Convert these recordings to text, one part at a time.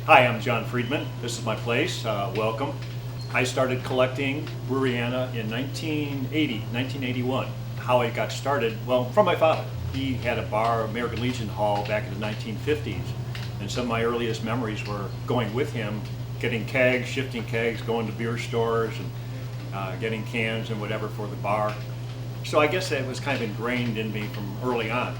Hi, I'm John Friedmann. This is my place. Welcome. I started collecting Breweriana in 1981. How I got started? Well, from my father. He had a bar, American Legion Hall, back in the 1950s. And some of my earliest memories were going with him, getting kegs, shifting kegs, going to beer stores, and getting cans and whatever for the bar. So I guess that was kind of ingrained in me from early on.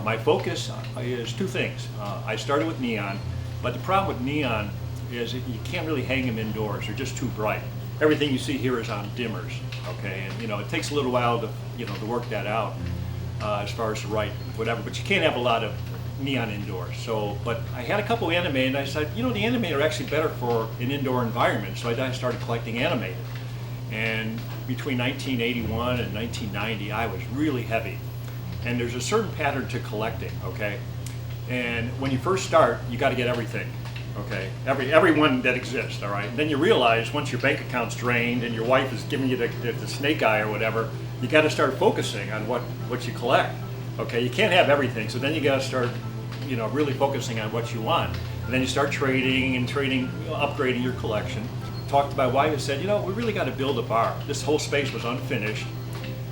My focus is two things. I started with neon, but the problem with neon is that you can't really hang them indoors. They're just too bright. Everything you see here is on dimmers, okay? And it takes a little while to, to work that out as far as the right, whatever, but you can't have a lot of neon indoors. So, but I had a couple animated, and I said, the animated are actually better for an indoor environment, so I started collecting animated. And between 1981 and 1990, I was really heavy. And there's a certain pattern to collecting, okay? And when you first start, you got to get everything, okay? Everyone that exists, all right? And then you realize once your bank account's drained and your wife is giving you the snake eye or whatever, you got to start focusing on what you collect, okay? You can't have everything, so then you got to start, really focusing on what you want. And then you start trading, upgrading your collection. Talked to my wife and said, we really got to build a bar. This whole space was unfinished,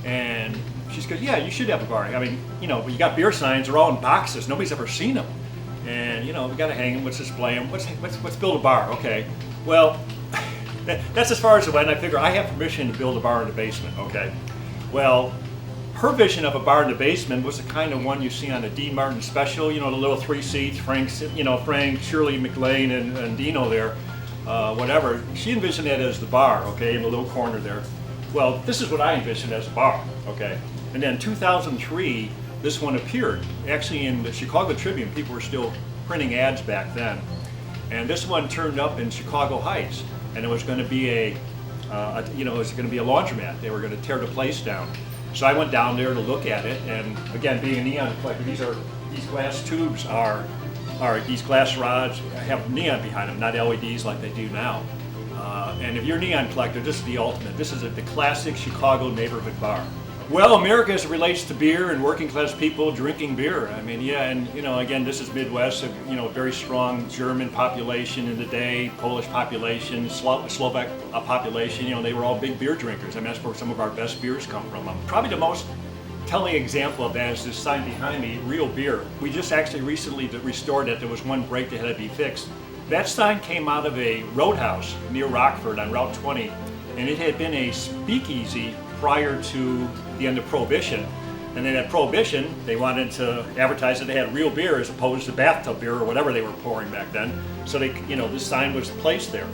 and she goes, yeah, you should have a bar. I mean, you got beer signs, they're all in boxes. Nobody's ever seen them. And, we got to hang them, let's display them. Let's build a bar, okay. Well, that's as far as it went. I figure I have permission to build a bar in the basement, okay. Well, her vision of a bar in the basement was the kind of one you see on a Dean Martin special, the little 3 seats, Frank, Shirley MacLaine, and Dino there, whatever. She envisioned that as the bar, okay, in the little corner there. Well, this is what I envisioned as a bar, okay. And then 2003, this one appeared. Actually, in the Chicago Tribune, people were still printing ads back then. And this one turned up in Chicago Heights, and it was going to be a laundromat. They were going to tear the place down. So I went down there to look at it, and again, being a neon collector, these glass tubes are these glass rods have neon behind them, not LEDs like they do now. And if you're a neon collector, this is the ultimate. This is the classic Chicago neighborhood bar. Well, America as it relates to beer and working class people drinking beer. I mean, yeah, and again, this is Midwest, a very strong German population in the day, Polish population, Slovak population, they were all big beer drinkers. I mean, that's where some of our best beers come from. Probably the most telling example of that is this sign behind me, Real Beer. We just actually recently restored it. There was one break that had to be fixed. That sign came out of a roadhouse near Rockford on Route 20, and it had been a speakeasy prior to the end of Prohibition. And then at Prohibition, they wanted to advertise that they had real beer as opposed to bathtub beer or whatever they were pouring back then. So this sign was placed there.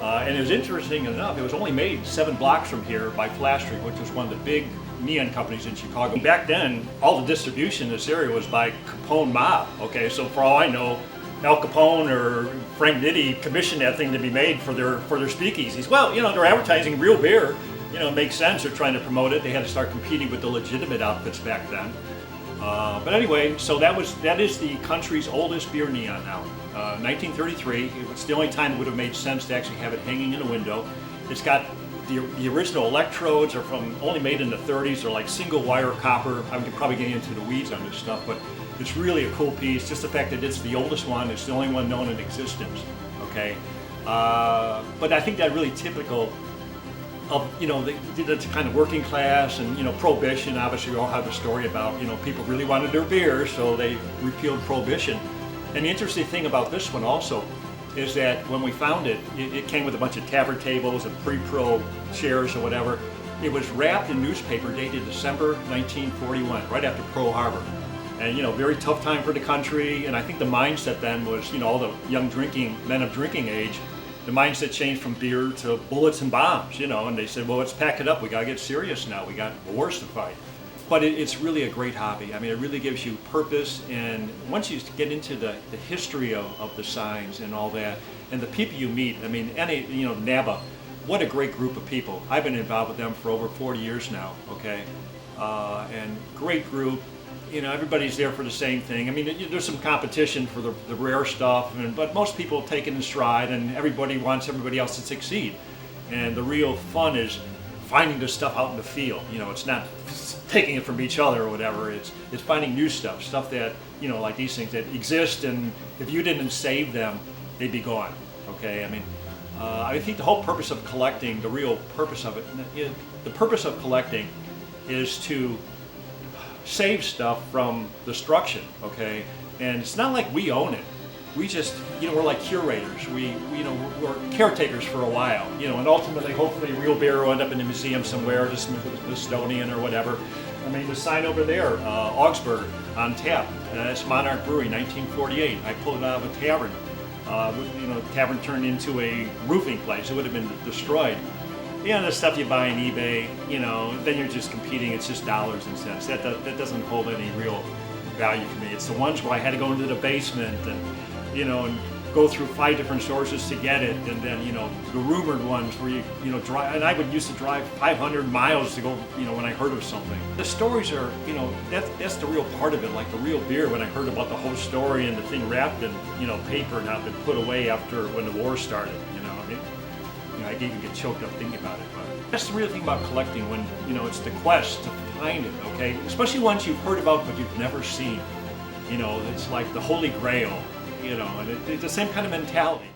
And it was interesting enough, it was only made 7 blocks from here by Flash Street, which was one of the big neon companies in Chicago. Back then, all the distribution in this area was by Capone Mob. Okay, so for all I know, Al Capone or Frank Nitti commissioned that thing to be made for their speakeasies. Well, they're advertising real beer. It makes sense. They're trying to promote it. They had to start competing with the legitimate outfits back then. But anyway, so that is the country's oldest beer neon now. 1933. It's the only time it would have made sense to actually have it hanging in a window. It's got the original electrodes are only made in the 30s. They're like single wire copper. I'm probably getting into the weeds on this stuff, but it's really a cool piece. Just the fact that it's the oldest one. It's the only one known in existence. Okay, but I think that really typical of the kind of working class and Prohibition. Obviously, we all have a story about people really wanted their beer, so they repealed Prohibition. And the interesting thing about this one also is that when we found it, it came with a bunch of tavern tables and pre-pro chairs or whatever. It was wrapped in newspaper dated December 1941, right after Pearl Harbor. And very tough time for the country. And I think the mindset then was, all the young men of drinking age, the mindset changed from beer to bullets and bombs, and they said, well, let's pack it up. We got to get serious now. We got wars to fight. But it's really a great hobby. I mean, it really gives you purpose. And once you get into the history of the signs and all that, and the people you meet, I mean, NABA, what a great group of people. I've been involved with them for over 40 years now, okay? And great group. Everybody's there for the same thing. I mean, there's some competition for the rare stuff, but most people take it in stride, and everybody wants everybody else to succeed. And the real fun is finding this stuff out in the field. It's not taking it from each other or whatever. It's finding new stuff that like these things that exist, and if you didn't save them, they'd be gone. Okay, I mean, I think the whole purpose of collecting, the real purpose of it, the purpose of collecting is to save stuff from destruction. Okay, and it's not like we own it. We just, we're like curators. We're caretakers for a while, and ultimately, hopefully, real beer will end up in a museum somewhere, just Smithsonian or whatever. I mean, the sign over there, Augsburg on tap. That's Monarch Brewery, 1948. I pulled it out of a tavern. The tavern turned into a roofing place. It would have been destroyed. The stuff you buy on eBay, then you're just competing. It's just dollars and cents. That doesn't hold any real value for me. It's the ones where I had to go into the basement and go through 5 different sources to get it, and then the rumored ones where you drive, and I would used to drive 500 miles to go when I heard of something. The stories are that's the real part of it, like the real beer. When I heard about the whole story and the thing wrapped in paper and not been put away after when the war started, I even get choked up thinking about it. But that's the real thing about collecting, when it's the quest to find it. Okay, especially ones you've heard about but you've never seen. It's like the Holy Grail. And it's the same kind of mentality.